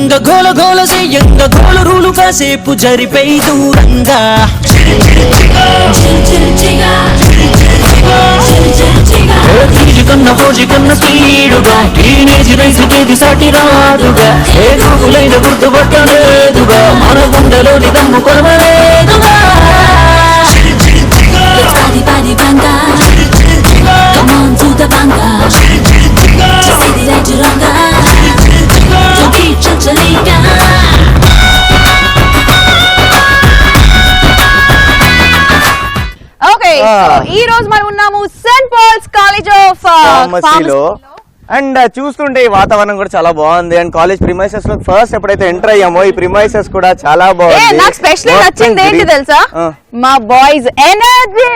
దూరంగా గోల గోల చెయ్యంగా గోల రూలు కాసేపు జరిపై దూరంగా కన్నా ఫోజి కన్నా స్పీడుగా టీనేజ్ రైసుకేది సాటి రాదుగా ఏ గూగులైన గుర్తుపట్టలేదుగా మన గుండెలోని దమ్ము కొనలేదుగా Come on to the banga Just say the right ranga Don't keep chanchalinga Okay, so ee roju మనం ఉన్నాము సెయింట్ పాల్స్ కాలేజ్ ఆఫ్ ఫార్మసీలో అండ్ చూస్తుంటే ఈ వాతావరణం కూడా చాలా బాగుంది అండ్ కాలేజ్ ప్రిమైసెస్ లో ఫస్ట్ ఎప్పుడైతే ఎంటర్ అయ్యామో ఈ ప్రిమైసెస్ కూడా చాలా బాగుంది. నాకు స్పెషల్ నచ్చింది ఏంటి తెలుసా మా బాయ్స్ ఎనర్జీ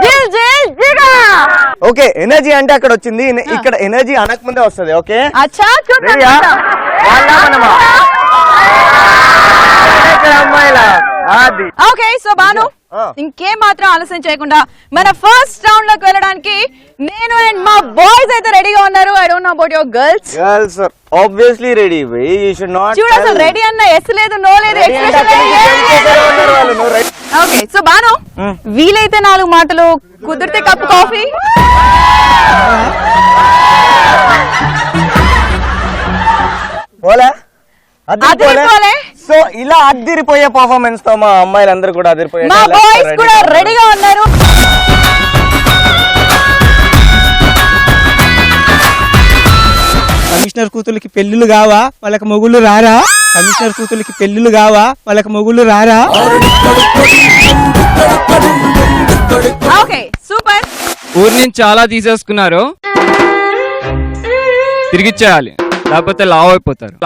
జిల్ జిల్ జిగా. ఓకే ఎనర్జీ అంటే అక్కడ వచ్చింది, ఇక్కడ ఎనర్జీ అనకముందే వస్తుంది. ఓకే అచ్చా చూద్దాం. ఓకే సో బాను ఇంకేం మాత్రం ఆలస్యం చేయకుండా మన ఫస్ట్ రౌండ్ లోకి వెళ్ళడానికి నేను అండ్ మా బాయ్స్ అయితే రెడీగా ఉన్నారు. I don't know about your girls. Girls are obviously ready. You should not చూడు అసలు రెడీ అన్న ఎస్ లేదు నో లేదు ఎక్స్ప్రెషన్ లేదు. ఓకే సో బాను వీలైతే 4 మాటలు, కుదిరితే కప్ కాఫీ. పోలే అదిరిపోలే. సో ఇలా అదిరిపోయే పర్ఫార్మెన్స్ తో మా అమ్మాయిలందరూ కూడా అదిరిపోయే మా బాయ్స్ కూడా రెడీగా ఉన్నారు. కమిషనర్ కూతుర్లకి పెళ్లిళ్ళు కావా వాళ్ళకి మొగుళ్ళు రారా? కమిషనర్ కూతుర్లకి పెళ్లిళ్ళు కావా వాళ్ళకి మొగుళ్ళు రారా? Okay super. ఊరి నుంచి చాలా తీసేసుకున్నారు, తిరిగిచ్చేయాలి లేకపోతే లావ్ అయిపోతారు.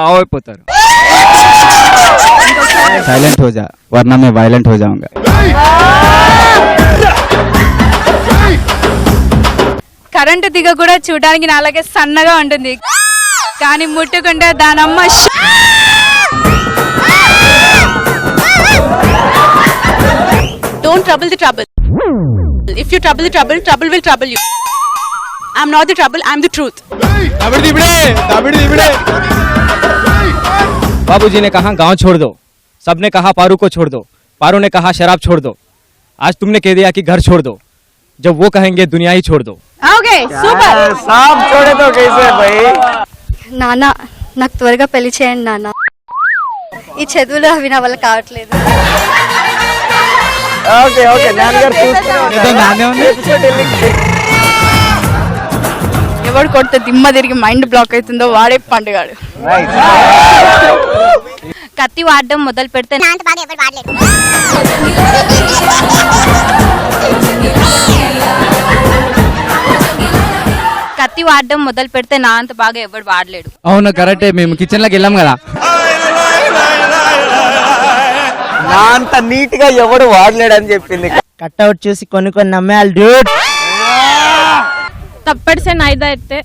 साइलेंट हो जा वरना मैं वायलेंट हो जाऊंगा. కరెంటు దిగ కూడా చూడడానికి నాలాగే సన్నగా ఉంటుంది, కానీ ముట్టుకుంటే దానమ్మ. Don't trouble the trouble. If you trouble the trouble, trouble will trouble you. I'm not the trouble, I'm the truth. बाबूजी ने कहा गांव छोड़ दो, सबने कहा पारू को छोड़ दो, पारू ने कहा शराब छोड़ दो, आज तुमने कह दिया कि घर छोड़ दो, जब वो कहेंगे दुनिया ही छोड़ दो. Okay, super. सांप छोड़े तो कैसे भाई? నానా నాకు త్వరగా పెళ్లి చేయండి నాన్న, ఈ చదువులు అవి నా వల్ల కావట్లేదు. ఓకే ఓకే నాన్నగారు ఎవడు కొడితే దిమ్మ తిరిగి మైండ్ బ్లాక్ అవుతుందో వాడే పండుగాడు. కత్తి వాడడం మొదలు పెడితే నా అంత బాగా ఎవడు వాడలేడు. అవును కరెక్టే, మేము కిచెన్ లోకి వెళ్ళాం కదా, నా అంత నీట్ గా ఎవడు వాడలేడు అని చెప్పింది. కట్అవుట్ చూసి కొన్ని నమ్మేయాలి డ్యూడ్. थप्पड़ से नहीं डरते,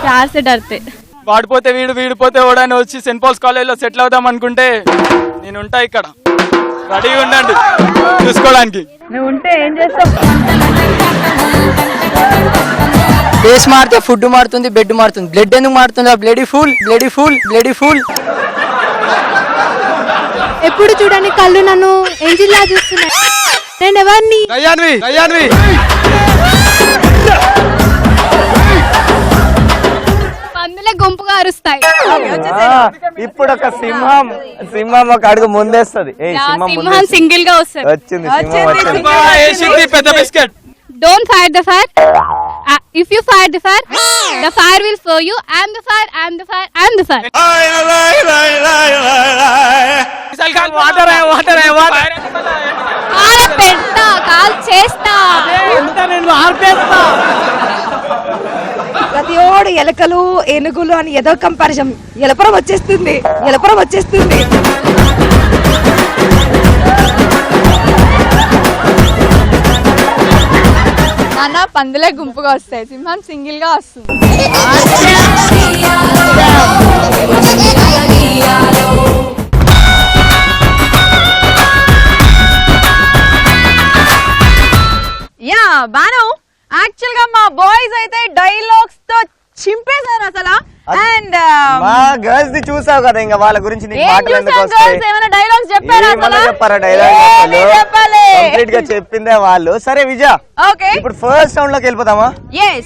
प्यार से डरते. వాడిపోతే వీడిపోతే ఓడని వచ్చి సెయింట్ పాల్స్ కాలేజ్ లో సెటిల్ అవుదాం అనుకుంటే నేను ఉంటా ఇక్కడ, రెడీగా ఉండండి చూసుకోవడానికి. నువ్వు ఉంటే ఏం చేస్తావు? బేస్ మారితే ఫుడ్ మారుతుంది, బెడ్ మారుతుంది. బ్లడ్ ఎందుకు మారుతుంది? Bloody full. ఎప్పుడు చూడని కళ్ళు నన్ను ఏంజిల్ లా చూస్తున్నాయి. నేను ఎవరిని? కయ్యాన్వి పందులే గుంపుగా అరుస్తాయి. ఇప్పుడు ఒక సింహం ఒక అడుగు ముందేస్తుంది. సింహం సింగిల్ గా వస్తుంది. వచ్చింది పెద్ద biscuit. Don't fight the fire. If you fight the fire will follow you. I'm the fire. Call చేస్తా. ప్రతి ఓడు ఎలకలు ఏనుగులు అని ఏదో కంపారిజన్. ఎలపరం వచ్చేస్తుంది. నాన్న పందులే గుంపుగా వస్తాయి, సింహం సింగిల్ గా వస్తుంది. యా బాను, యాక్చువల్ గా మా బాయ్స్ అయితే డైలాగ్స్ తో చింపేశారు అసలు. అండ్ మా గర్ల్స్ ది చూసావు కదా, ఇంకా వాళ్ళ గురించి నీకు మాటలు ఎందుకు వస్తాయి? ఏమైనా డైలాగ్స్ చెప్పారా అసలు? చెప్పారా డైలాగ్? చెప్పాలి కంప్లీట్ గా చెప్పిందే వాళ్ళు. సరే విజయ, ఓకే ఇప్పుడు ఫస్ట్ రౌండ్ లోకి వెళ్ళిపోతామా? yes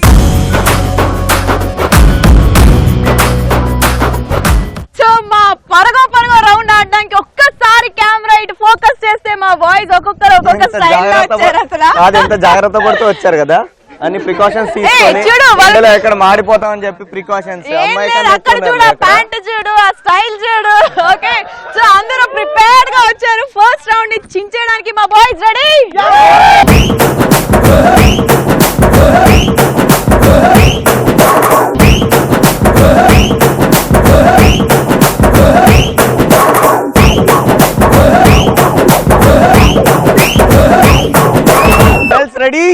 సో మా పరగో రౌండ్ ఆడడానికి ఒక్కసారి కెమెరా ఇటు ఫోకస్ చేస్తే మా బాయ్స్ ఒక్కొక్కరు ఒక్కొక్క స్టైల్ లో వచ్చారు అసలు. ఎంత జాగ్రత్త పడుతూ వచ్చారు కదా, అన్ని ప్రికాషన్స్ తీసుకొని చూడు, ఎండలో ఎక్కడ మాడిపోతామని చెప్పి ప్రికాషన్స్. అక్కడ చూడు, ఆ ప్యాంట్ చూడు, ఆ స్టైల్ చూడు. ఓకే సో అందరూ ప్రిపేర్డ్ గా వచ్చారు ఫస్ట్ రౌండ్ ని చించేయడానికి. మా బాయ్స్ రెడీ? రెడీ?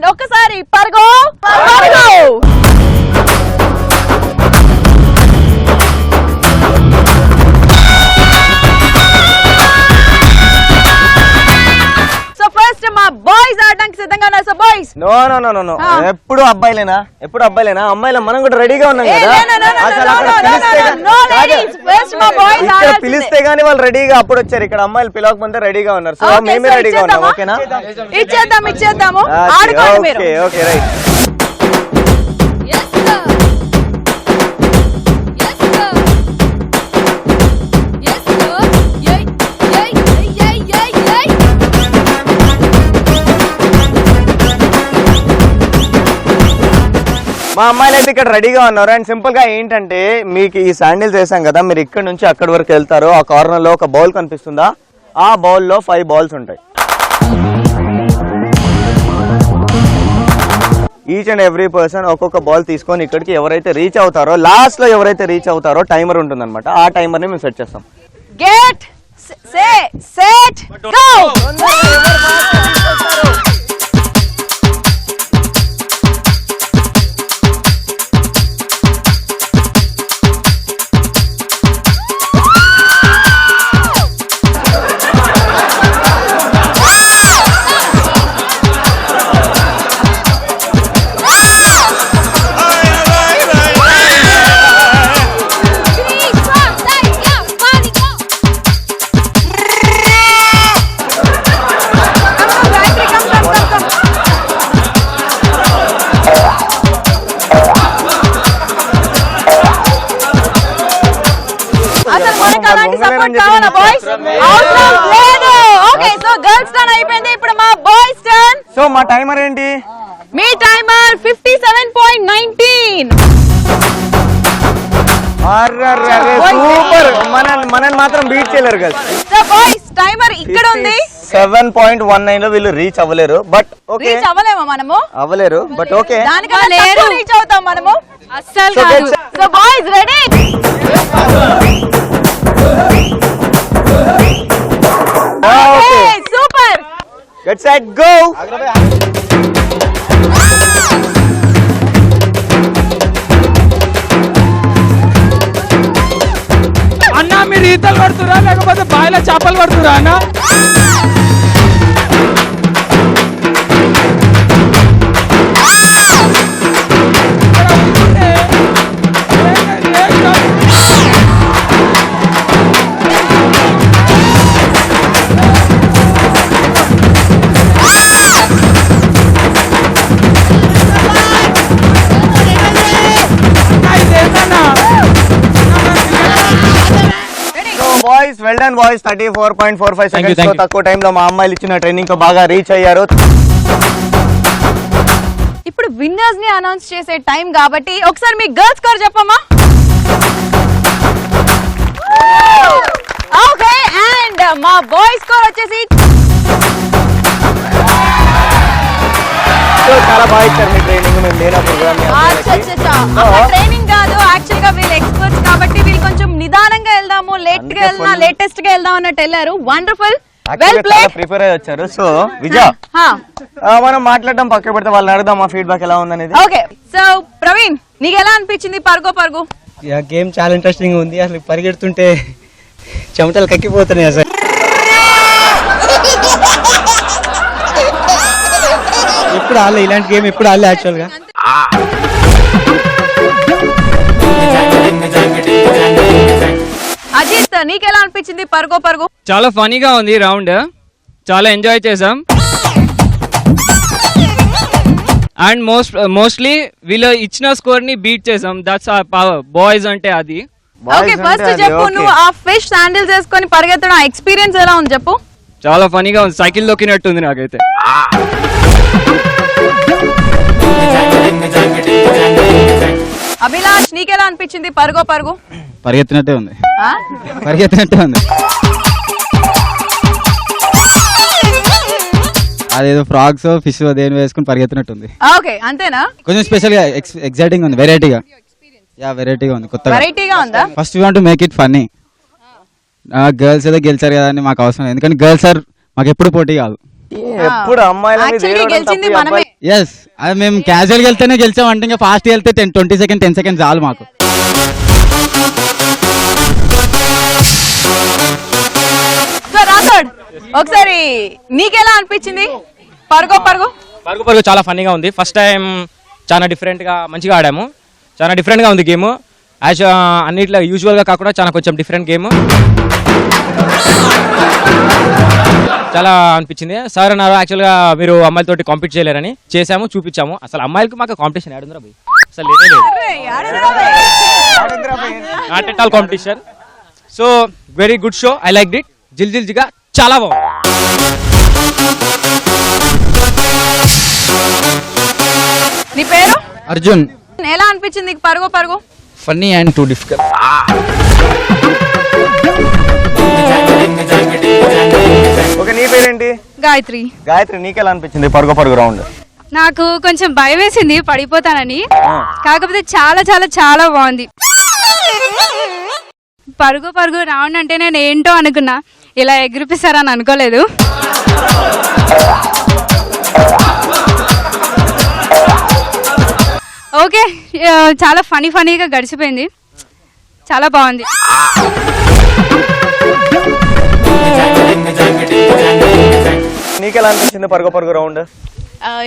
ఒక్కసారి పర్గో పర్గో. సో ఫస్ట్ మా బాయ్స్ ఆడడానికి సిద్ధంగా ఉన్నారు. So boys no no no no, ఎప్పుడు అబ్బాయిలేనా? అమ్మాయిలు మనం కూడా రెడీగా ఉన్నాం కదా. ఇక్కడ పిలిస్తే గానీ వాళ్ళు రెడీగా అప్పుడు వచ్చారు, ఇక్కడ అమ్మాయిలు పిలవకముందే రెడీగా ఉన్నారు. సో మేమే రెడీగా ఉన్నాం. ఓకేనా? ఇచ్చేద్దాము ఆడుకోండి మీరు. Okay okay right. మా అమ్మాయిలు అయితే ఇక్కడ రెడీగా ఉన్నారు. అండ్ సింపుల్ గా ఏంటంటే, మీకు ఈ శాండిల్స్ వేసాం కదా, మీరు ఇక్కడ నుంచి అక్కడి వరకు వెళ్తారు. ఆ కార్నర్ లో ఒక బౌల్ కనిపిస్తుందా? ఆ బౌల్ లో 5 బాల్స్ ఉంటాయి. ఈచ్ అండ్ ఎవ్రీ పర్సన్ ఒక్కొక్క బాల్ తీసుకొని ఇక్కడికి ఎవరైతే రీచ్ అవుతారో, లాస్ట్ లో ఎవరైతే రీచ్ అవుతారో టైమర్ ఉంటుంది అనమాట. ఆ టైమర్ ని మేము సెట్ చేస్తాం. Get set go. సో మా టైమర్ ఏంటి? మీ టైమర్ 57.19. సూపర్. మనని మాత్రం బీట్ చేయలేరు కదా. సో బాయ్స్ టైమర్ ఇక్కడ ఉంది. 7.19 లో వీళ్ళు రీచ్ అవ్వలేరు. బట్ ఓకే, రీచ్ అవ్వలేమా మనము? అవ్వలేరు బట్ ఓకే, దానికన్నా లేరు రీచ్ అవుతాం మనము. అస్సలు కాదు. So boys ready? Okay super. Get set go. అన్నా మీరు ఈతలు పడుతురా లేకపోతే బాయిలో చేపలు పడుతురా అన్న? Boys well done boys. 34.45 seconds తో తక్కువ టైం లో మా అమ్మాయిలు ఇచ్చిన ట్రైనింగ్ తో బాగా రీచ్ అయ్యారు. ఇప్పుడు విన్నర్స్ ని అనౌన్స్ చేసే టైం కాబట్టి ఒకసారి మీ గర్ల్స్ స్కోర్ చెప్పమ్మా. ఓకే అండ్ మా బాయ్స్ స్కోర్ వచ్చేసి చాలా బాగా ఇచ్చారు మీ ట్రైనింగ్. మేము లేనా ప్రోగ్రామ్ ట్రైనింగ్ కాదు, యాక్చువల్ గా వీళ్ళు ఎక్స్పర్ట్స్ కాబట్టి వీళ్ళు కొంచెం నిదానంగా వెళ్దాము, లేట్ గా వెళ్దాం, లేటెస్ట్ గా వెళ్దాం అన్నట్టు వెళ్ళారు. వండర్ఫుల్. Well played. ప్రిపేర్ అయ్యి వచ్చారు. సో విజయ్ మనం మాట్లాడడం పక్క పెడితే వాళ్ళని అడుగుదాం మా ఫీడ్బ్యాక్ ఎలా ఉందనేది. ఓకే సో ప్రవీణ్ నీకు ఎలా అనిపించింది పరుగో పరుగు? గేమ్ చాలా ఇంట్రెస్టింగ్ ఉంది. అసలు పరిగెడుతుంటే చెమటలు కక్కిపోతున్నాయి అసలు. ఎప్పుడు ఆడలే ఇలాంటి గేమ్, ఎప్పుడు ఆడలే యాక్చువల్గా. అజిత్ నీకెలా అనిపించింది పరుగో పరుగు? చాలా ఫనీగా ఉంది రౌండ్, చాలా ఎంజాయ్ చేసాం. అండ్ మోస్ట్లీ వీళ్ళు ఇచ్చిన స్కోర్ ని బీట్ చేసాం. దట్స్ అవర్ పవర్ బాయ్స్ అంటే అది. ఓకే ఫస్ట్ చెప్పు, నువ్వు ఆ ఫిష్ శాండిల్స్ వేసుకొని పరిగెత్తడం ఆ ఎక్స్పీరియన్స్ ఎలా ఉంది చెప్పు? చాలా ఫనీగా ఉంది, సైకిల్ దొక్కినట్టుంది నాకైతే. అభిలాష్ నీకెలా అనిపించింది పరుగో పరుగు? పరిగెత్తినట్టే ఉంది, ఆ? పరిగెత్తినట్టే ఉంది. అదేదో ఫ్రాగ్స్ ఫిష్ దేని వేసుకుని పరిగెత్తినట్టుంది. ఓకే అంతేనా? కొంచెం స్పెషల్ గా ఎక్సైటింగ్ ఉంది, వెరైటీగా. యా వెరైటీగా ఉంది, కొత్తగా. వెరైటీగా ఉందా? First we want to make it funny. Girls ఏదో గెలిచారు కదా అని మాకు అవసరం లేదు, ఎందుకంటే గర్ల్స్ ఆర్ మాకు ఎప్పుడు పోటీ కాదు. ఎప్పుడు Actually గెలిచింది మనమే. ఎస్ అది మేము క్యాజువల్ గా వెళ్తేనే గెలిచాం అంటే ఇంకా ఫాస్ట్ వెళ్తే 10 సెకండ్స్ చాలు మాకు. సో రాథోడ్ ఒకసారి నీకెలా అనిపించింది పరుగో పరుగు? పరుగు చాలా ఫన్నీగా ఉంది. ఫస్ట్ టైం చాలా డిఫరెంట్ గా మంచిగా ఆడాము. చాలా డిఫరెంట్ గా ఉంది గేమ్. అన్నిట్లో యూజువల్ గా కాకుండా చాలా కొంచెం డిఫరెంట్ గేమ్. చాలా అనిపించింది. సార్ అన్నారు యాక్చువల్గా మీరు అమ్మాయిలతోటి కాంపీట్ చేయలేరని. చేసాము, చూపించాము. అసలు అమ్మాయిలకి మాకు కాంపిటీషన్ ఆడుందిరా భయ్, అసలు లేనే లేదు. Not at all competition. So very good show, I like it. జిల్జిల్జిగా చాలా బాగుంది. నీ పేరు? అర్జున్. ఎలా అనిపించింది నీకు పరుగో పరుగు? Funny and too difficult. Okay నీ పేరేంటి? గాయత్రి. గాయత్రి నీకెలా అనిపించింది పరుగు పరుగు రౌండ్? నాకు కొంచెం భయం వేసింది పడిపోతానని, కాకపోతే చాలా చాలా చాలా బాగుంది. పరుగు పరుగు రౌండ్ అంటే నేను ఏంటో అనుకున్నా, ఇలా ఎగిరిపిస్తారని అనుకోలేదు. ఓకే చాలా ఫనీగా గడిచిపోయింది, చాలా బాగుంది. నీకెలా అనిపించింది పరుగు పరుగు రౌండ్?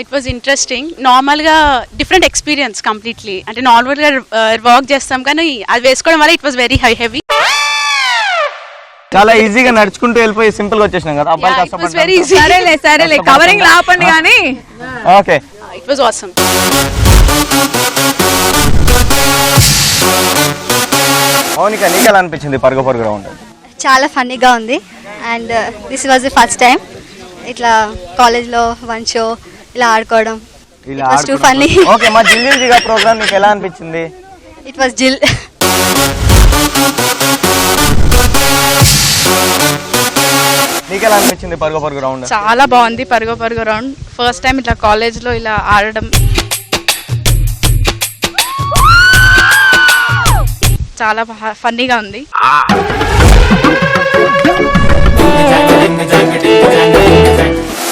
It was interesting. నార్మల్గా డిఫరెంట్ ఎక్స్పీరియన్స్ కంప్లీట్లీ. అంటే నార్మల్గా వర్క్ చేస్తాం కానీ అది వేసుకోవడం వల్ల ఇట్ వాజ్ వెరీ హెవీ. చాలా ఈజీగా నడుచుకుంటూ వెళ్ళిపోయి సింపుల్ గా వచ్చేసినాం కదా. అబ్బాయి వెరీ కష్టపడ్డారు. ఈజీ. సరేలే కవరింగ్ లాపండి కానీ. Okay it was awesome. Mounika నీకెలా అనిపించింది పరుగు పరుగు రౌండ్? చాలా ఫన్నీగా ఉంది. And this was the first time ఇట్లా కాలేజ్లో వన్ షో ఇలా ఆడుకోవడం. ఇలా It was too funny. Okay మా జిల్జిల్జిగా ప్రోగ్రామ్ నీకు ఎలా అనిపించింది? ఇట్ వాజ్ జిల్. నీకెలా అనిపించింది పరుగు పరుగు రౌండ్? చాలా బాగుంది పరుగు పరుగు రౌండ్. ఫస్ట్ టైం ఇట్లా కాలేజ్లో ఇలా ఆడడం చాలా ఫన్నీగా ఉంది.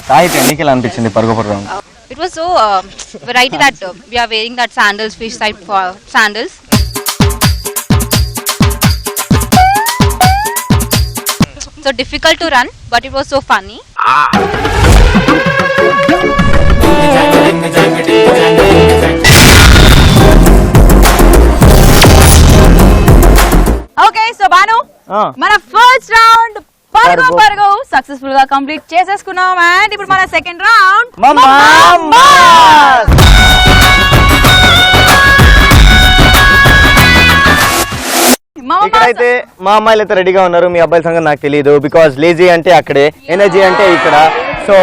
సాహిత్య నీకెలా అనిపించింది పరుగు పరుగు round? It was so variety that we are wearing that sandals, fish type sandals. So difficult to run, but it was so funny. Okay so Banu మన ఫస్ట్ రౌండ్ పరుగు పరుగు సక్సెస్ఫుల్ గా కంప్లీట్ చేసేసుకున్నాం. అండ్ ఇప్పుడు మన సెకండ్ రౌండ్ ఇక్కడైతే మా అమ్మాయిలు అయితే రెడీగా ఉన్నారు. మీ అబ్బాయిల సంగతి నాకు తెలియదు, బికాస్ లేజీ అంటే అక్కడే, ఎనర్జీ అంటే ఇక్కడ. సో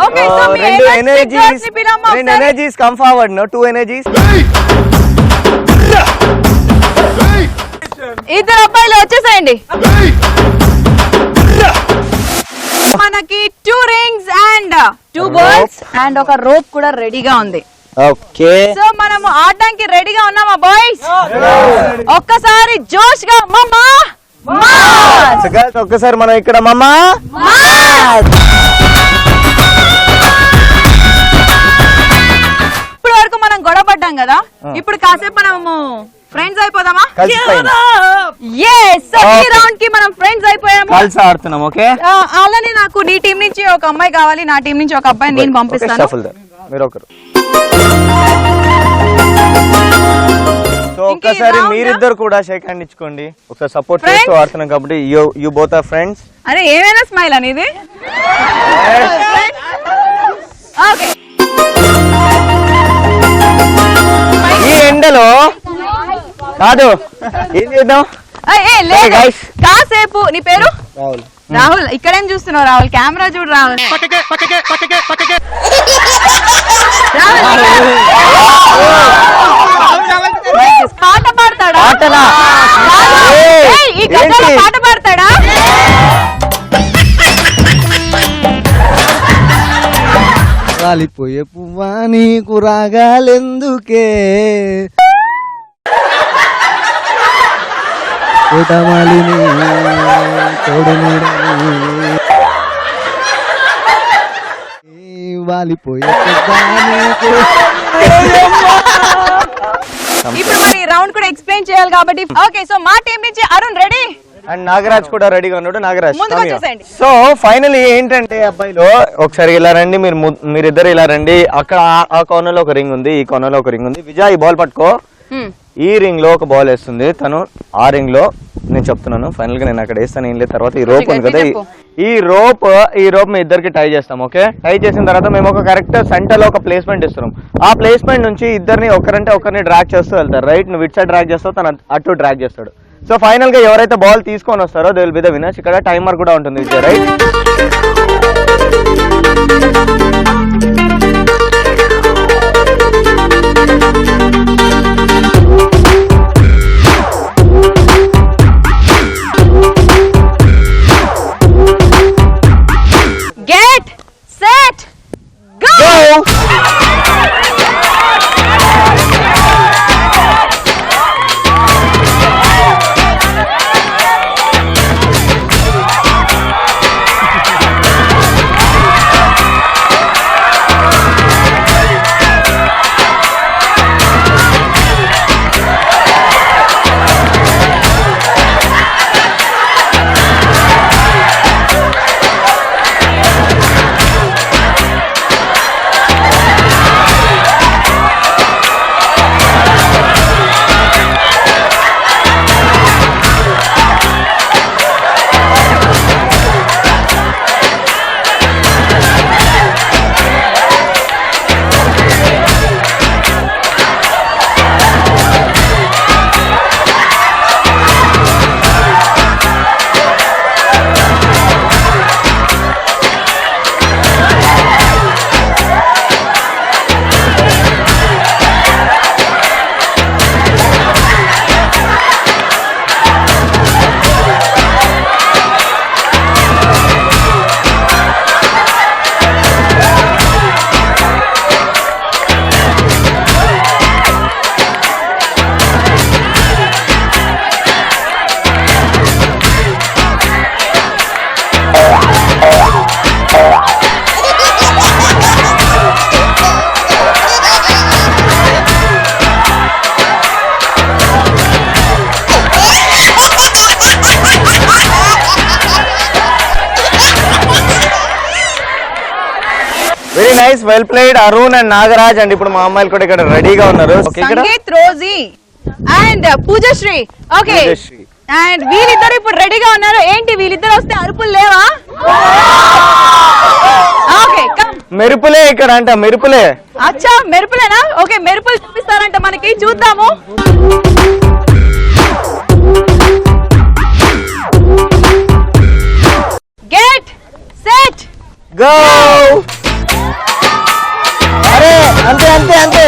Okay, so మీ రెండు energetic girls ని పిలవమ్మా ఒకసారి. Energies come forward. No two energies. ఇద్దరు అబ్బాయిలు వచ్చేసేయండి. మనకి 2 rings అండ్ 2 balls అండ్ ఒక రోప్ కూడా రెడీగా ఉంది. ఓకే సో మనము ఆడడానికి రెడీగా ఉన్నామా బాయ్స్? ఒక్కసారి జోష్ గా మమ్మా సో గర్ల్స్ ఒక్కసారి మనం ఇక్కడ మమ్మా ఇప్పుడు వరకు మనం గొడవ పడ్డాం కదా, ఇప్పుడు కాసేపు మనము ఫ్రెండ్స్ అయిపోదామా? సో ఈ రౌండ్ కి మనం ఫ్రెండ్స్ అయిపోయాము, కలిసి ఆడుతున్నాం. ఓకే, అలానే నాకు నీ టీం నుంచి ఒక అమ్మాయి కావాలి, నా టీం నుంచి ఒక అబ్బాయి నేను పంపిస్తాను. మీరు ఒకరు. సో ఒక్కసారి మీరిద్దరు కూడా షేక్ హ్యాండ్ ఇచ్చుకోండి, ఒకసారి సపోర్ట్ చేస్తూ ఆడుతున్నాం కాబట్టి యూ బోత్ ఆర్ ఫ్రెండ్స్. అరే ఏమైనా స్మైల్ అనేది. ఓకే, ఈ ఎండలో కాదు ఏం చేద్దాం కాసేపు. నీ పేరు రాహుల్, ఇక్కడేం చూస్తున్నావు రాహుల్? కెమెరా చూడు రాహుల్. పాట పాడతాడా? ఈ గద్దలో పాట పాడతాడా? రాలిపోయే పువ్వా నీకు రాగాలెందుకే, కోటమాలిని వాలిపోయే పువ్వా నీకు. ఇప్పుడు మరి రౌండ్ కూడా ఎక్స్ప్లెయిన్ చేయాలి కాబట్టి. ఓకే, సో మా టీం నుంచి అరుణ్ రెడీ అండ్ నాగరాజ్ కూడా రెడీగా ఉన్నాడు. నాగరాజ్ ముందుకు వచ్చేసేయండి. సో ఫైనల్ ఏంటంటే అబ్బాయిలో ఒకసారి ఇలా రండి, మీరిద్దరు ఇలా రండి. అక్కడ ఆ కార్నర్ లో ఒక రింగ్ ఉంది, ఈ కార్నర్ లో ఒక రింగ్ ఉంది. విజయ్ ఈ బాల్ పట్టుకో, ఈ రింగ్ లో ఒక బాల్ వేస్తుంది తను, ఆ రింగ్ లో నేను చెప్తున్నాను ఫైనల్ గా నేను అక్కడ వేస్తాను. ఏం లేదు, తర్వాత ఈ రోప్ ఉంది కదా, ఈ రోప్ మీ ఇద్దరికి టై చేస్తాం. ఓకే, టై చేసిన తర్వాత మేము ఒక కరెక్ట్ సెంటర్ లో ఒక ప్లేస్మెంట్ ఇస్తున్నాం. ఆ ప్లేస్మెంట్ నుంచి ఇద్దరిని ఒకరంటే ఒకరిని డ్రాగ్ చేస్తూ వెళ్తారు. రైట్, నువ్వు ఇటు సైడ్ డ్రాగ్ చేస్తావు, తను అటు డ్రాగ్ చేస్తాడు. సో ఫైనల్ గా ఎవరైతే బాల్ తీసుకొని వస్తారో they will be the winners. ఇక్కడ టైమర్ కూడా ఉంటుంది Vijay, right? Get set go. Very nice, well played Arun and Nagaraj. And ఇప్పుడు మా అమ్మాయిలు కూడా ఇక్కడ రెడీగా ఉన్నారు. Sangeet, Rosy and Poojashree. Okay, and వీళ్ళిద్దరు ఇప్పుడు రెడీగా ఉన్నారు. ఏంటి వీళ్ళిద్దరు వస్తే అరుపులు లేవా? ఓకే, మెరుపులే ఇక్కడ అంట, మెరుపులే. అచ్చా, మెరుపులేనా? ఓకే, మెరుపులు చూపిస్తారంట మనకి, చూద్దాము. Get set go. అరే అంతే అంతే అంతే.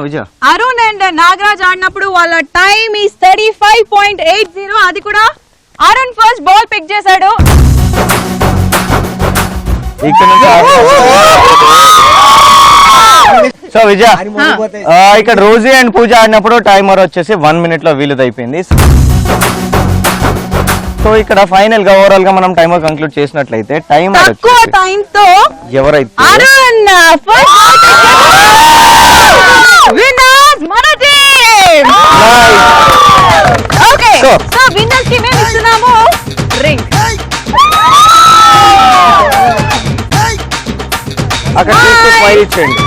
విజయ్ అరుణ్ అండ్ నాగరాజ్ ఆడినప్పుడు వాళ్ళ టైం ఈ 35.80. అది కూడా అరుణ్ ఫస్ట్ బాల్ పిక్ చేశాడు. ఇక్కడ నుంచి సో విజయ్ ఇక్కడ రోజీ అండ్ పూజ ఆడినప్పుడు టైమర్ వచ్చేసి 1 minute లో వీలుది అయిపోయింది. సో ఇక్కడ ఫైనల్ గా ఓవరాల్ గా మనం టైమర్ కంక్లూడ్ చేసినట్లయితే టైమర్ తక్కువ టైం తో ఎవరైతే అరుణ్ ఫస్ట్ విన్నర్స్ మన టీం. ఓకే సో విన్నర్స్ కి మేము ఇస్తున్నాము రింగ్. అక్కడ స్మైల్ ఇచ్చేయండి.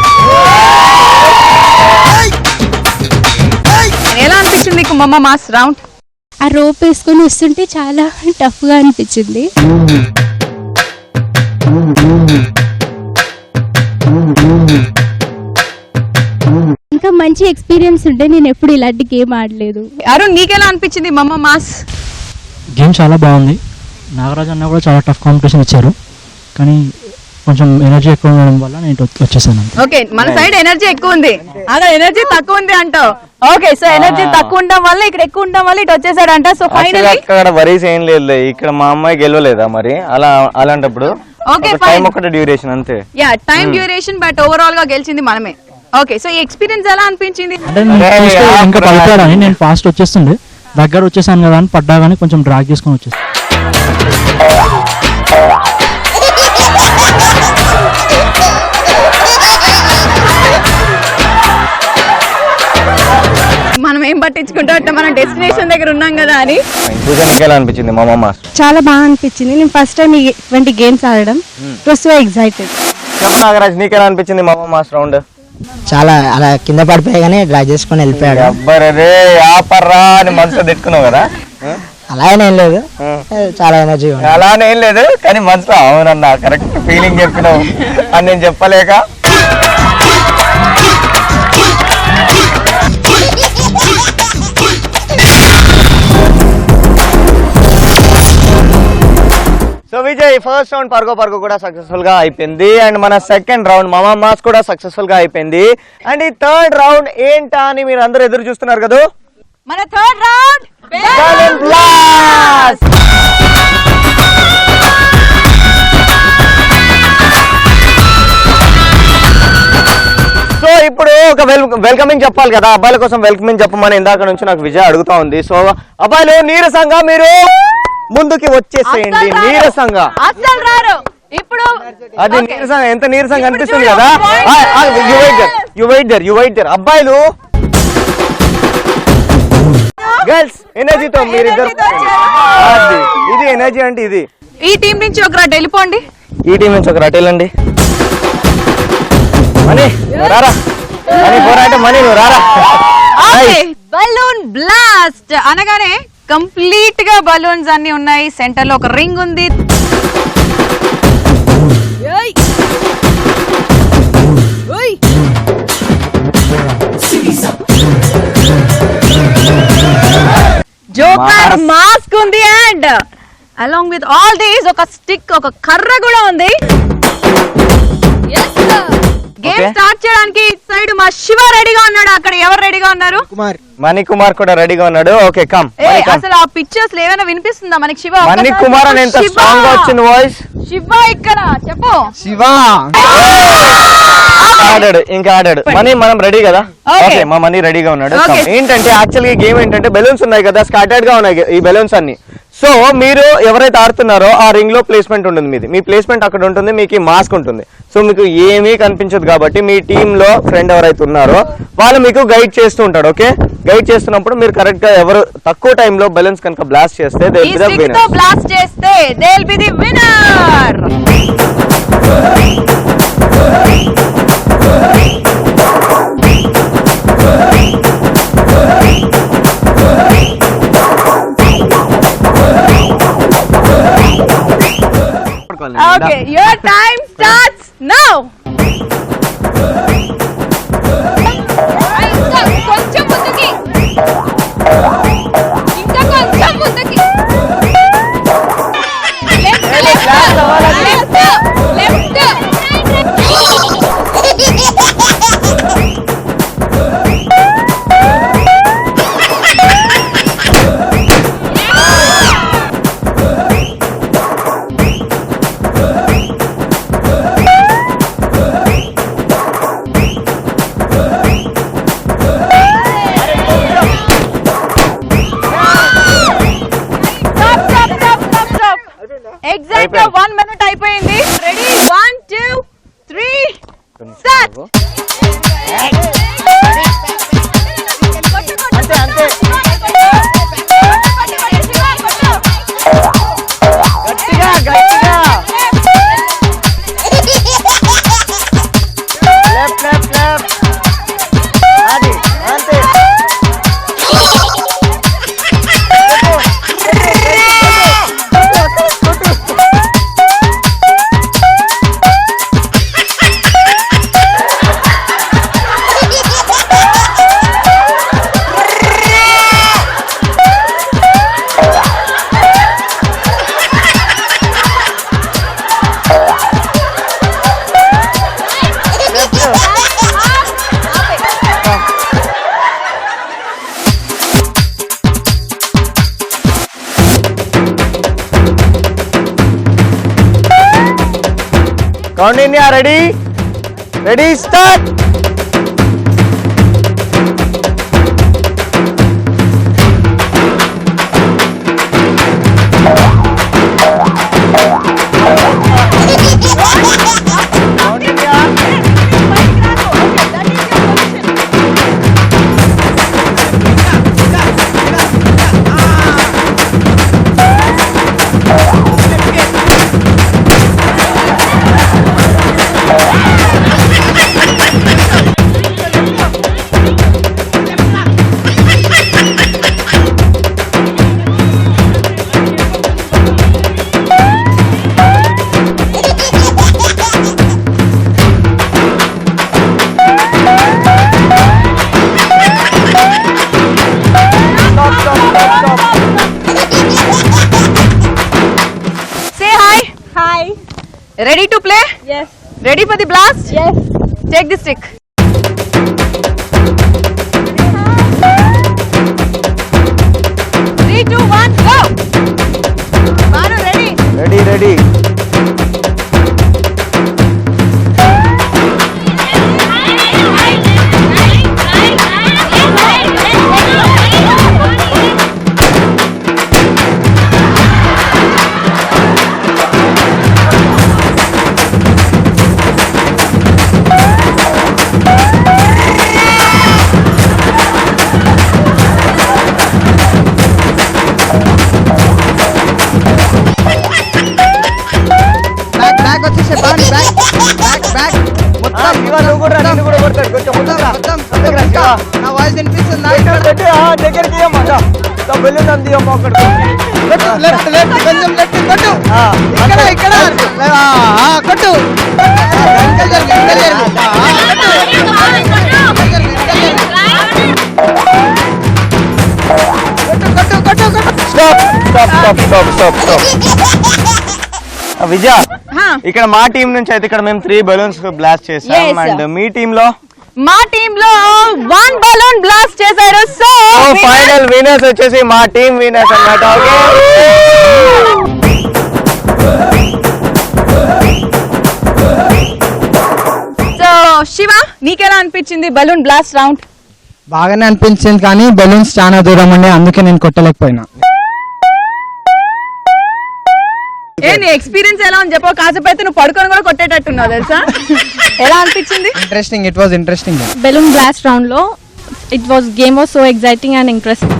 ఎలా అనిపించింది మీకు మమ్మ మాస్ రౌండ్? ఆ రోప్ వేసుకొని వస్తుంటే చాలా టఫ్ గా అనిపించింది. ఇంకా మంచి ఎక్స్పీరియన్స్ ఉంటే నేను ఎప్పుడు ఇలాంటి గేమ్ ఆడలేదు. అరుణ్ నీకెలా అనిపించింది మమ్మ మాస్? గేమ్ చాలా బాగుంది. నాగరాజ్ అన్న కూడా చాలా టఫ్ కాంపిటీషన్ ఇచ్చారు, కానీ కొంచెం ఎనర్జీ ఎక్కువ ఉండడం వల్ల నేను వచ్చేసాను. ఓకే మన సైడ్ ఎనర్జీ ఎక్కువ ఉంది, అదే ఎనర్జీ తక్కువ ఉంది అంటావు. ఓకే సో ఎనర్జీ తక్కువ ఉండడం వల్ల ఇక్కడ ఎక్కువ ఉండడం వల్ల ఇటు వచ్చేసాడంట. సో ఫైనల్ అక్కడ వరీస్ ఏం లేదు, ఇక్కడ మా అమ్మాయి గెలవలేదా మరి అలా అలాంటప్పుడు ఓకే టైం ఒకటి డ్యూరేషన్ అంతే. Yeah time duration but overall గా గెలిచింది మనమే. ఓకే సో ఈ ఎక్స్పీరియన్స్ ఎలా అనిపించింది? అంటే ఇంకా పడిపోయాడని నేను ఫాస్ట్ వచ్చేస్తుండే, దగ్గర వచ్చేసాను కదా అని పడ్డా కానీ కొంచెం డ్రాగ్ చేసుకొని వచ్చేసాను. మనం ఏం పట్టించుకుంటా అంటే మనం డెస్టినేషన్ దగ్గర ఉన్నాం కదా అని. ఎలా అనిపించింది మా మమ్మ? చాలా బాగా అనిపించింది. నేను ఫస్ట్ టైం ఇటువంటి గేమ్స్ ఆడడం. So excited. చెప్పు నాగరాజ్ నీకెలా అనిపించింది మా మమ్మ రౌండ్? చాలా అలా కింద పడిపోయాగానే డ్రాగ్ చేసుకొని వెళ్ళిపోయాడు. అబ్బరే ఆపర్రా అని మనసులో తిట్టుకున్నావు కదా? అలాగేనేం లేదు, చాలా ఎనర్జీ అలానే ఏం లేదు, కానీ మనసులో అవునన్నా కరెక్ట్ ఫీలింగ్ చెప్పినావు అని నేను చెప్పలేక. సో విజయ్ ఫస్ట్ రౌండ్ పర్గో కూడా సక్సెస్ఫుల్ గా అయిపోయింది, అండ్ మన సెకండ్ రౌండ్ మామా మాస్ కూడా సక్సెస్ఫుల్ గా అయిపోయింది. అండ్ ఈ థర్డ్ రౌండ్ ఏంటా అని మీరు అందరూ ఎదురు చూస్తున్నారు కదా? మన third round balloon blast. So ఇప్పుడు ఒక వెల్కమింగ్ చెప్పాలి కదా, అబ్బాయిల కోసం వెల్కమింగ్ చెప్పమని ఇందాక నుంచి నాకు విజయ్ అడుగుతా ఉంది. సో అబ్బాయిలు నీరసంగా మీరు ముందుకి వచ్చేసేయండి. నీరసంగా అసలు రారు ఇప్పుడు. అది నీరసంగా ఎంత నీరసంగా అనిపిస్తుంది కదా. You wait there. అబ్బాయిలు గర్ల్స్ ఎనర్జీతో మీరిద్దరు, ఇది ఎనర్జీ అంటే ఇది. ఈ టీం నుంచి ఒక రాట్ వెళ్ళిపోండి. ఈ టీం నుంచి ఒక రాట్ వెళ్ళండి. మనీ రారా, మనీ పోరాటం, మనీ నువ్వు రారా. బలూన్ బ్లాస్ట్ అనగానే కంప్లీట్ గా బలూన్స్ అన్ని ఉన్నాయి. సెంటర్ లో ఒక రింగ్ ఉంది. జోకర్ మాస్క్ ఉంది and along with all these ఒక స్టిక్, ఒక కర్ర కూడా ఉంది. గేమ్ స్టార్ట్ చేయడానికి సైడ్ మా శివ రెడీగా ఉన్నాడు. అక్కడ ఎవరు రెడీగా ఉన్నారు? మణి కుమార్ కూడా రెడీగా ఉన్నాడు. Okay come. అసలు ఆ పిక్చర్స్ ఏమైనా వినిపిస్తుందా మనకి? శివ మణి కుమార్ అని ఎంత స్ట్రాంగ్ గా వచ్చింది వాయిస్. శివ ఇక్కడ చెప్పు. శివ ఆడాడు మనీ. మనం రెడీ కదా? ఓకే మా మనీ రెడీగా ఉన్నాడు. ఏంటంటే యాక్చువల్గా గేమ్ ఏంటంటే బెలూన్స్ ఉన్నాయి కదా, స్కాటర్డ్ గా ఉన్నాయి ఈ బెలూన్స్ అన్ని. సో మీరు ఎవరైతే ఆడుతున్నారో ఆ రింగ్ లో ప్లేస్మెంట్ ఉంటుంది మీది. మీ ప్లేస్మెంట్ అక్కడ ఉంటుంది, మీకు మాస్క్ ఉంటుంది. సో మీకు ఏమీ కనిపించదు కాబట్టి మీ టీమ్ లో ఫ్రెండ్ ఎవరైతే ఉన్నారో వాళ్ళు మీకు గైడ్ చేస్తూ ఉంటాడు. ఓకే గైడ్ చేస్తున్నప్పుడు మీరు కరెక్ట్ గా ఎవరు తక్కువ టైం లో బెలూన్స్ కనుక బ్లాస్ట్ చేస్తే they will be the winner. Okay, your time starts now. కొంచెం ముందుకి, ఇంకా కొంచెం ముందుకి. లెఫ్ట్ ఎగ్జాక్ట్ గా 1 minute అయిపోయింది. Ready 1 2 3 start. అంతే అంతే గట్టిగా గట్టిగా లెఫ్ట్ లెఫ్ట్ లెఫ్ట్ అది అంతే Count India, ready? Ready, start! Count India. Ready to play? Yes. Ready for the blast? Yes. Take the stick. Three, two, one, go! Manu, ready? Ready, ready. నా voice వినిపిస్తుందా? దగ్గరికి balloon అంది left left కొంచెం left కొట్టు. ఇక్కడ ఇక్కడ కొట్టు. విజయ ఇక్కడ మా టీం నుంచి అయితే ఇక్కడ మేము 3 బెలూన్స్ బ్లాస్ట్ చేసాం అండ్ మీ టీమ్ లో మా టీమ్ లో 1 బలూన్ బ్లాస్ట్ చేశారు. సో ఫైనల్ విన్నర్స్ వచ్చేసి మా టీం విన్నర్స్ అన్నమాట. సో శివ నీకెలా అనిపించింది బలూన్ బ్లాస్ట్ రౌండ్? బాగానే అనిపించింది కానీ బెలూన్స్ చాలా దూరం ఉండే, అందుకే నేను కొట్టలేకపోయినా. నీ ఎక్స్పీరియన్స్ ఎలా ఉంది చెప్పు. కాసేపు అయితే నువ్వు పడుకొని కూడా కొట్టేటట్టున్నావు తెలుసా. ఎలా అనిపించింది? Interesting, it was interesting. Balloon blast round లో game was so exciting and interesting.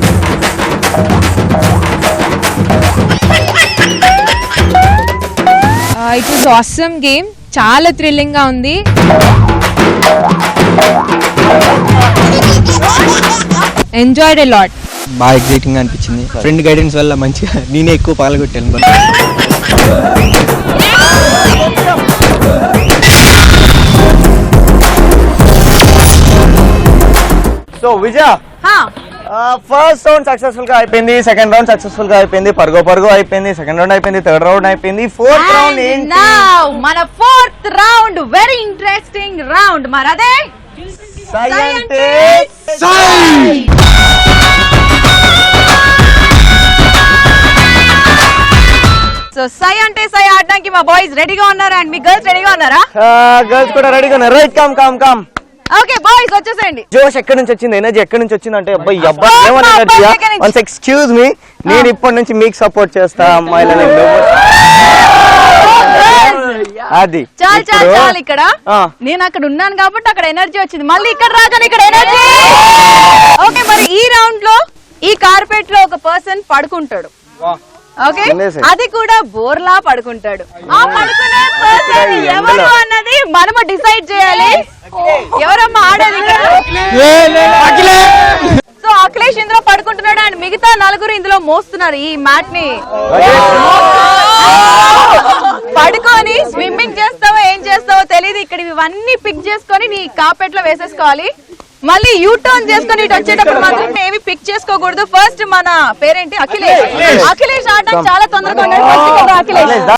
It was awesome game, చాలా థ్రిల్లింగ్ గా ఉంది. Enjoyed a lot. బాగా ఎగ్జైటింగ్ అనిపించింది. ఫ్రెండ్ గైడెన్స్ వల్ల మంచిగా నేనే ఎక్కువ పాల్గొట్టాను. So Vijaya first round successful గా అయిపోయింది, సెకండ్ రౌండ్ సక్సెస్ఫుల్ గా అయిపోయింది, పరుగు అయిపోయింది, సెకండ్ రౌండ్ అయిపోయింది, థర్డ్ రౌండ్ అయిపోయింది, ఫోర్త్ రౌండ్ ఏంటి? మన fourth round very interesting round. మరి అదే సో సై అంటే సై ఆడడానికి మా బాయ్స్ రెడీగా ఉన్నారు అండ్ మీ గర్ల్స్ రెడీగా ఉన్నారా? గర్ల్స్ కూడా రెడీగా ఉన్నారు. Right come come come. Okay boys వచ్చేసేయండి. జోష్ ఎక్కడి నుంచి వచ్చింది, ఎనర్జీ ఎక్కడి నుంచి వచ్చింది అంటే అబ్బాయి ఎనర్జీ. వన్స్ ఎక్స్క్యూజ్ మీ, నేను ఇప్పటి నుంచి మీకు సపోర్ట్ చేస్తా అమ్మాయిలని. అది చాలు చాలు ఇప్పుడు- చాలు. ఇక్కడ ఆ. నేను అక్కడ ఉన్నాను కాబట్టి అక్కడ ఎనర్జీ వచ్చింది, మళ్ళీ ఇక్కడ రాగానే ఇక్కడ ఎనర్జీ. ఓకే, మరి ఈ రౌండ్ లో ఈ కార్పెట్ లో ఒక పర్సన్ పడుకుంటాడు. ఓకే, అది కూడా బోర్లా పడుకుంటాడు. ఆ పడుకునే పర్సన్ ఎవరు అన్నది మనము డిసైడ్ చేయాలి. ఎవరమ్మా ఆడేది ఇక్కడ? సో అఖిలేష్ ఇందులో పడుకుంటున్నాడు అండ్ మిగతా నలుగురు ఇందులో మోస్తున్నారు ఈ మ్యాట్ ని. పడుకొని స్విమ్మింగ్ చేస్తావో ఏం చేస్తావో తెలియదు. ఇక్కడ ఇవన్నీ పిక్ చేసుకొని నీ కార్పెట్ లో వేసేసుకోవాలి. మళ్ళీ యూ టర్న్ చేసుకొని ఇటు వచ్చేటప్పుడు మాత్రం ఏమి పిక్ చేసుకోకూడదు. ఫస్ట్ మన పేరేంటి? అఖిలేష్. అఖిలేష్ ఆడటం చాలా తొందరగా ఉన్నాడు. ఫస్ట్ ఇక్కడ Akhilesh.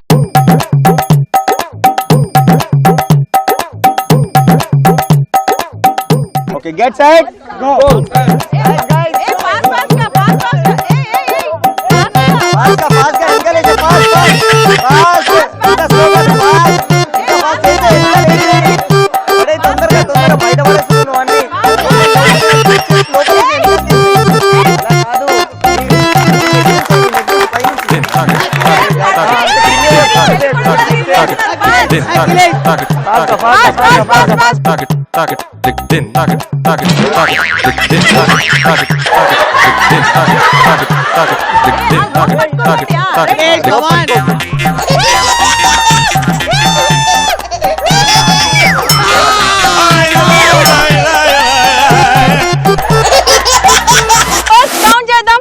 Okay, get set go.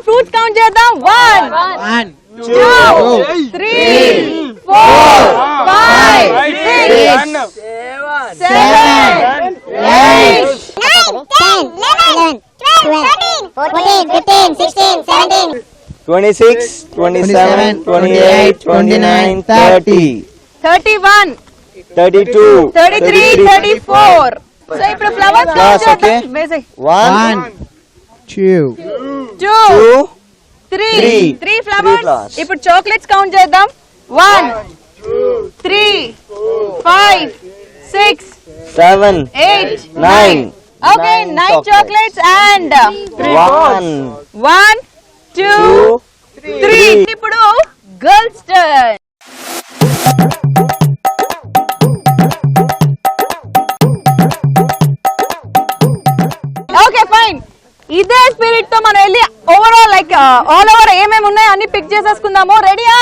Fruits count చేద్దాం. 1 2 3 4 5 6 7 8 26, 27, 28, 29, 30, 31 32, 33 34. సో ఇప్పుడు ఫ్లవర్స్ కౌంట్ చేద్దాం. వేసేయ్. 1 2 3 ఫ్లవర్స్. ఇప్పుడు చాక్లెట్స్ కౌంట్ చేద్దాం. 1 3 5 6 7 8 9. Okay, 9 chocolates and 1 2 3. ఇప్పుడు గర్ల్స్ టర్న్. Okay fine. ఇదే స్పిరిట్ తో మనం వెళ్ళి ఓవరాల్ లైక్ ఆల్ ఓవర్ ఏమేమి ఉన్నాయో అన్ని పిక్ చేసేసుకుందాము. రెడీయా?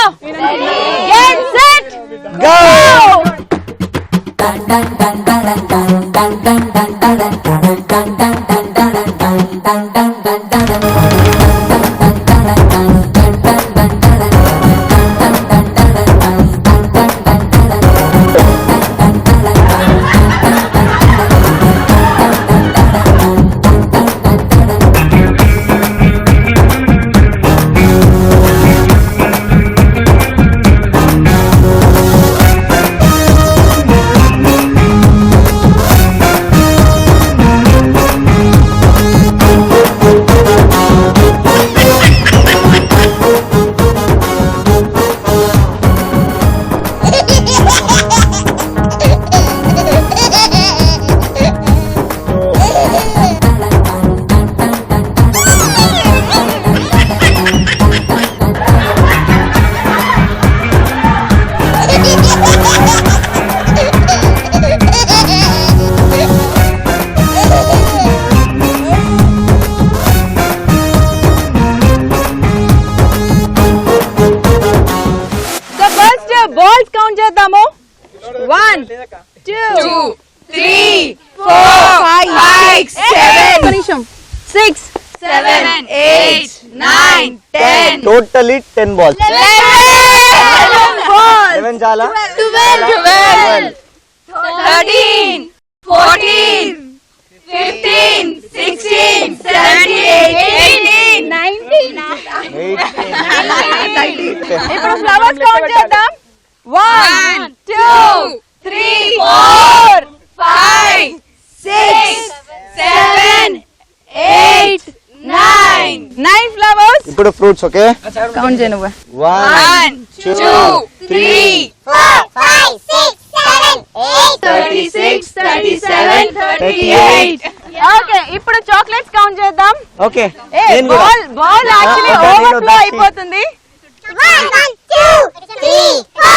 Get set go. Balls count చేద్దాము. 1 2 3 4 5 6 7 8 9 10. Totally 10 balls. 11 balls. 11 chala. 12 13 14 15 16 17 18 19. ఇప్పుడు ఫ్లవర్స్ కౌంట్ చేద్దాం. 1 2 3 4 5 6 7 8 9 ఫ్లవర్స్. ఇప్పుడు ఫ్రూట్స్. ఓకే, కౌంట్ చేయ నువ్వు. 1 2 3 4 5 6 7 8 36 37 38. ఓకే, ఇప్పుడు చాక్లెట్స్ కౌంట్ చేద్దాం. ఓకే, బాల్ యాక్చువల్లీ ఓవర్ఫ్లో అయిపోతుంది. 1 2 3 4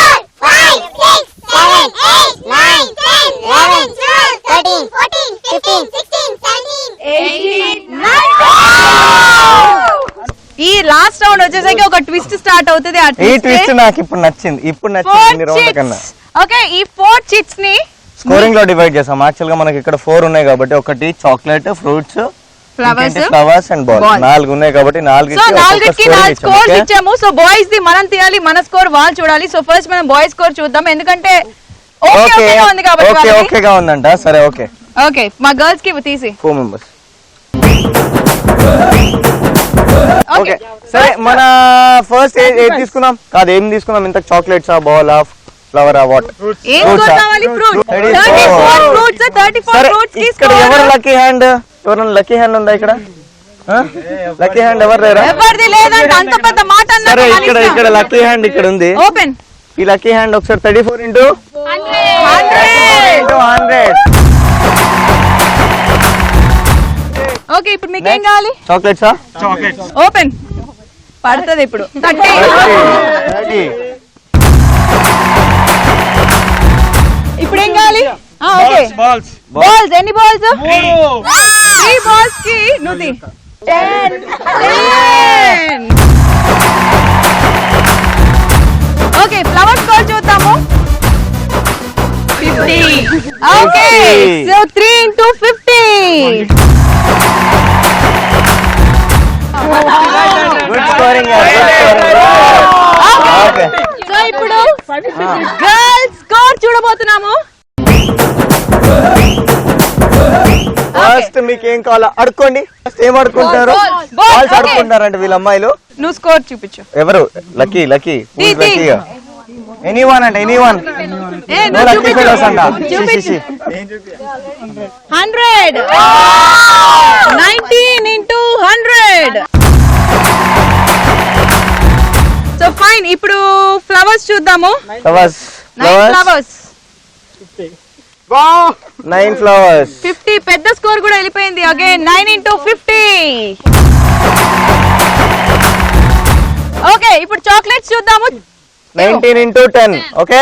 నెక్స్ట్ రౌండ్ వచ్చేసరికి ఒక ట్విస్ట్ స్టార్ట్ అవుతుంది. ఆ ఈ ట్విస్ట్ నాకు ఇప్పుడు నచ్చింది. ఇన్ని రౌండ్ల కన్నా. ఓకే, ఈ 4 చిట్స్ ని స్కోరింగ్ లో డివైడ్ చేసాం. యాక్చువల్ గా మనకి ఇక్కడ 4 ఉన్నాయి కాబట్టి, ఒకటి chocolate, fruits, flowers and ball 4 ఉన్నాయి కాబట్టి 4కి 4 స్కోర్స్ ఇచ్చాము. సో బాయ్స్ ది మనం తీయాలి, మన స్కోర్ వాళ్ళు చూడాలి. సో ఫస్ట్ మనం బాయ్స్ స్కోర్ చూద్దాం, ఎందుకంటే ఓకేగా ఉంది కాబట్టి. ఓకేగా ఉందంట. సరే ఓకే ఓకే, మా గర్ల్స్ కి తీసి 4 మెంబర్స్. ఓకే సరే, మన ఫస్ట్ ఏది తీసుకుందాం? కాదు, ఏం తీసుకుందాం? ఇంత చాక్లెట్స్ ఆ, బాల్ ఆ, ఫ్లవర్ ఆ, వాట్? ఏం స్కోర్ కావాలి? ఫ్రూట్స్ 34 ఫ్రూట్స్ 34 ఫ్రూట్స్ కి ఇక్కడ స్కోర్. ఎవరు లక్కీ హ్యాండ్? ఎవరైనా లక్కీ హ్యాండ్ ఉందా ఇక్కడ? లక్కీ హ్యాండ్ ఎవరు లేరా? ఎవరిది లేదంట, అంత పెద్ద మాట అన్నారు. సరే, ఇక్కడ లక్కీ హ్యాండ్ ఇక్కడ ఉంది. ఓపెన్ ఈ లక్కీ హ్యాండ్ ఒకసారి 34 into 100. ఓకే, ఇప్పుడు మీకు ఏం కావాలి? చాక్లెట్సా? ఓపెన్ పడుతుంది ఇప్పుడు 30. ఇప్పుడు ఏం కావాలి? Okay, balls. ఎన్ని బాల్స్? 3 బాల్స్ కి నువ్వు 10. ఓకే, ఫ్లవర్ స్కోర్ చూద్దాము. 50. Okay, so 3 into 50. Good scoring. Okay, so ఇప్పుడు గర్ల్స్ స్కోర్ చూడబోతున్నాము. ఫస్ట్ మీకు ఏం కావాలో అడుక్కోండి. ఫస్ట్ ఏం అడుక్కుంటారు? బాల్స్ అడుక్కుంటారంట వీళ్ళ అమ్మాయిలు. నువ్వు స్కోర్ చూపించు. ఎవరు? లక్కీ ఎనీవన్ అంటే ఎనీవన్. లక్కీ ఫెలోస్ అంట. 100. 19 into 100. సో ఫైన్, ఇప్పుడు ఫ్లవర్స్ చూద్దాము. Flowers 9 flowers. 9 ఫ్లవర్స్. 50. పెద్ద స్కోర్ కూడా వెళ్ళిపోయింది. Again 9 into 50. ఓకే, ఇప్పుడు చాక్లెట్స్ చూద్దాము. 19 into 10. ఓకే,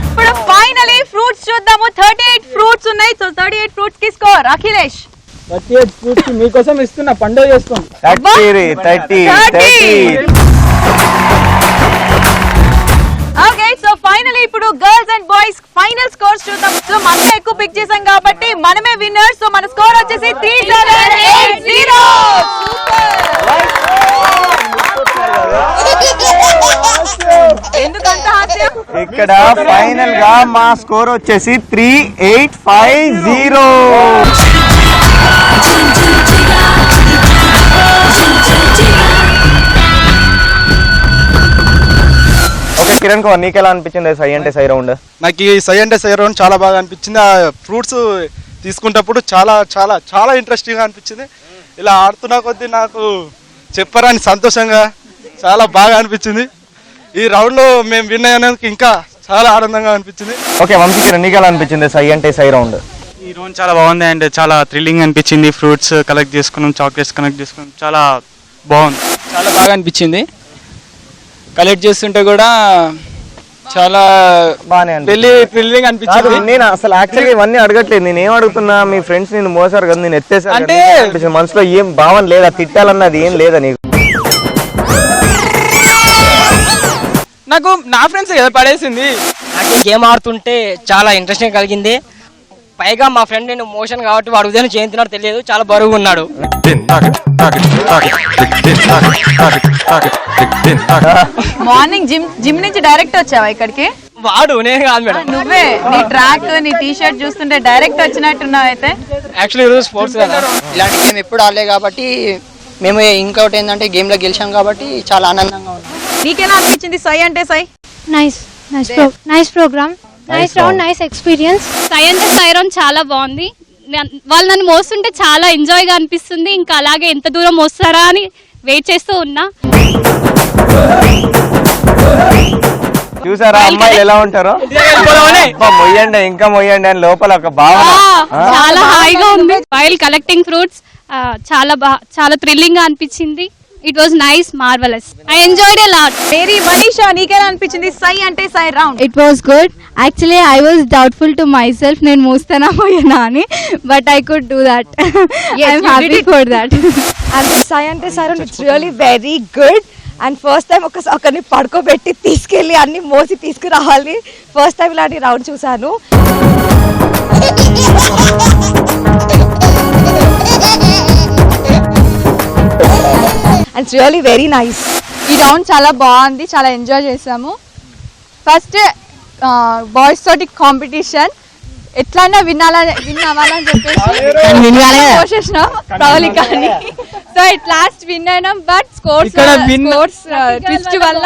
ఇప్పుడు ఫైనలీ ఫ్రూట్స్ చూద్దాము. 38 ఫ్రూట్స్ ఉన్నాయి. సో 38 ఫ్రూట్స్ కి స్కోర్ అఖిలేష్. 38 ఫ్రూట్స్ మీకోసం ఇస్తున్నా, పండుగ చేసుకోండి. 30. ఓకే, సో ఫైనలీ ఇప్పుడు girls and boys final scores చూద్దాం. సో మనమే ఎక్కువ పిక్ చేసాం కాబట్టి మనమే విన్నర్. సో మన స్కోర్ వచ్చేసి 3780. ఎందుకంత హాస్యం? ఇక్కడ ఫైనల్ గా మా స్కోర్ వచ్చేసి 3850. ఓకే కిరణ్ కుమార్, నీకు ఎలా అనిపించింది సై అంటే సై రౌండ్? నాకు ఈ సై అంటే సై రౌండ్ చాలా బాగా అనిపించింది. ఆ ఫ్రూట్స్ తీసుకున్నప్పుడు చాలా చాలా చాలా ఇంట్రెస్టింగ్గా అనిపించింది. ఇలా ఆడుతున్న కొద్దీ నాకు చెప్పరాని సంతోషంగా చాలా బాగా అనిపించింది. ఈ రౌండ్లో మేము విన్ అయ్యేందుకు ఇంకా చాలా ఆనందంగా అనిపించింది. ఓకే వంశీ కిరణ్, నీకు ఎలా అనిపించింది సై అంటే సై రౌండ్? ఈ రౌండ్ చాలా బాగుంది అండ్ చాలా థ్రిల్లింగ్ అనిపించింది. ఫ్రూట్స్ కలెక్ట్ చేసుకున్నాం, చాక్లెట్స్ కలెక్ట్ చేసుకున్నాం, చాలా బాగుంది. చాలా బాగా అనిపించింది. కలెక్ట్ చేస్తుంటే కూడా చాలా బాగానే థ్రిల్లింగ్ అనిపించింది. నేను అసలు యాక్చువల్గా ఇవన్నీ అడగట్లేదు. నేను ఏం అడుగుతున్నా, మీ ఫ్రెండ్స్ నేను మోసారు కదా, నేను ఎత్తేసాను అంటే మనసులో ఏం భావన లేదా, తిట్టాలన్నది ఏం లేదా నీకు? నాకు నా ఫ్రెండ్స్ కదా పడేసింది. నాకు గేమ్ ఆడుతుంటే చాలా ఇంట్రెస్టింగ్ కలిగింది. పైగా మా ఫ్రెండ్ నేను మోషన్ కాబట్టి వాడు ఉదయం చేయించినాడు తెలియదు, చాలా బరువుగా ఉన్నాడు. మార్నింగ్ జిమ్ నుంచి డైరెక్ట్ వచ్చావా ఇక్కడికి? వాడు నేను కాదు మేడం. నువ్వే నీ ట్రాక్ నీ టీ షర్ట్ చూస్తుంటే డైరెక్ట్ వచ్చినట్టున్నావు. అయితే యాక్చువల్లీ ఈరోజు స్పోర్ట్స్ కదా, ఇలాంటి గేమ్ ఎప్పుడు ఆడలే కాబట్టి మేము ఇంకోటి ఏంటంటే గేమ్ లో గెలిచాం కాబట్టి చాలా ఆనందంగా ఉంది. నీకెలా అనిపించింది సై అంటే సై? Nice program, nice round, nice experience. సై అంటే సై రౌండ్ చాలా బాగుంది. వాళ్ళు నన్ను మోస్తుంటే చాలా ఎంజాయ్ గా అనిపిస్తుంది. ఇంకా అలాగే ఎంత దూరం మోస్తారా అని వెయిట్ చేస్తూ ఉన్నా. చూసారా అమ్మాయిలు ఎలా ఉంటారో? మొయ్యండి ఇంకా మొయ్యండి అని లోపల ఒక భావన. చాలా హాయిగా ఉంది. వైల్ కలెక్టింగ్ ఫ్రూట్స్ చాలా థ్రిల్లింగ్ గా అనిపించింది. It was nice, marvelous. I enjoyed a lot. Mary Manisha నీకెలా అనిపించింది సై అంటే సై round? It was good. Actually I was doubtful to my self మూస్తానా పోయినా అని, but I could do that. I'm happy for that. And సై అంటే సై round it's really very good. And first time ఒకరిని పడుకోబెట్టి తీసుకెళ్ళి అన్ని మోసి తీసుకురావాలి. ఫస్ట్ టైం ఇలాంటి రౌండ్ చూసాను. And it's really very nice. ఈ రౌండ్ చాలా బాగుంది, చాలా ఎంజాయ్ చేసాము. ఫస్ట్ బాయ్స్ తోటి కాంపిటీషన్ ఎట్లయినా విన్ అవ్వాలని చెప్పేసి కోసేసినాం ప్రవళికని. సో ఇట్ లాస్ట్ విన్ అయినాం, బట్ స్కోర్స్ ట్విస్ట్ వల్ల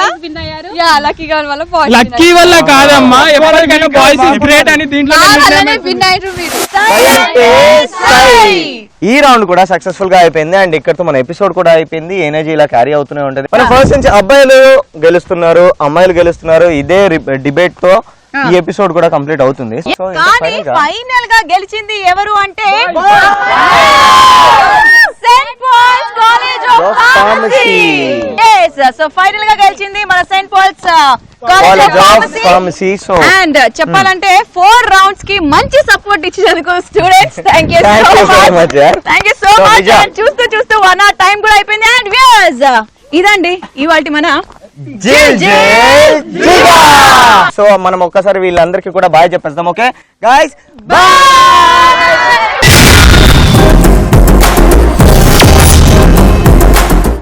లక్కీ గర్ల్ వల్ల లక్కీ వల్ల కాదమ్మా, ఎవరికైనా బాయ్స్ ఇస్ గ్రేట్ అని దీంట్లో విన్ అయ్యారు మీరు. ఈ రౌండ్ కూడా సక్సెస్ఫుల్ గా అయిపోయింది. అండ్ ఇక్కడతో మన ఎపిసోడ్ కూడా అయిపోయింది. ఎనర్జీ ఇలా క్యారీ అవుతూనే ఉంటది. మన ఫస్ట్ నుంచి అబ్బాయిలు గెలుస్తున్నారు, అమ్మాయిలు గెలుస్తున్నారు. ఇదే డిబేట్ తో ఈ ఎపిసోడ్ కూడా కంప్లీట్ అవుతుంది. సో కానీ ఫైనల్ గా గెలిచింది ఎవరు అంటే Saint Paul's college of pharmacy. yes, సో ఫైనల్ గా గెలిచింది మన Saint Paul's college of pharmacy. So and చెప్పాలంటే 4 రౌండ్స్ కి మంచి సపోర్ట్ ఇచ్చినందుకు students thank you so much. Thank you so much. And చూస్తూ 1 hour టైం కూడా అయిపోయింది. అండ్ వ్యూయర్స్ ఇదండి ఇవాల్టి మన సో మనం ఒక్కసారి వీళ్ళందరికీ కూడా బాయ్ చెప్పేస్తాం. Okay guys, bye.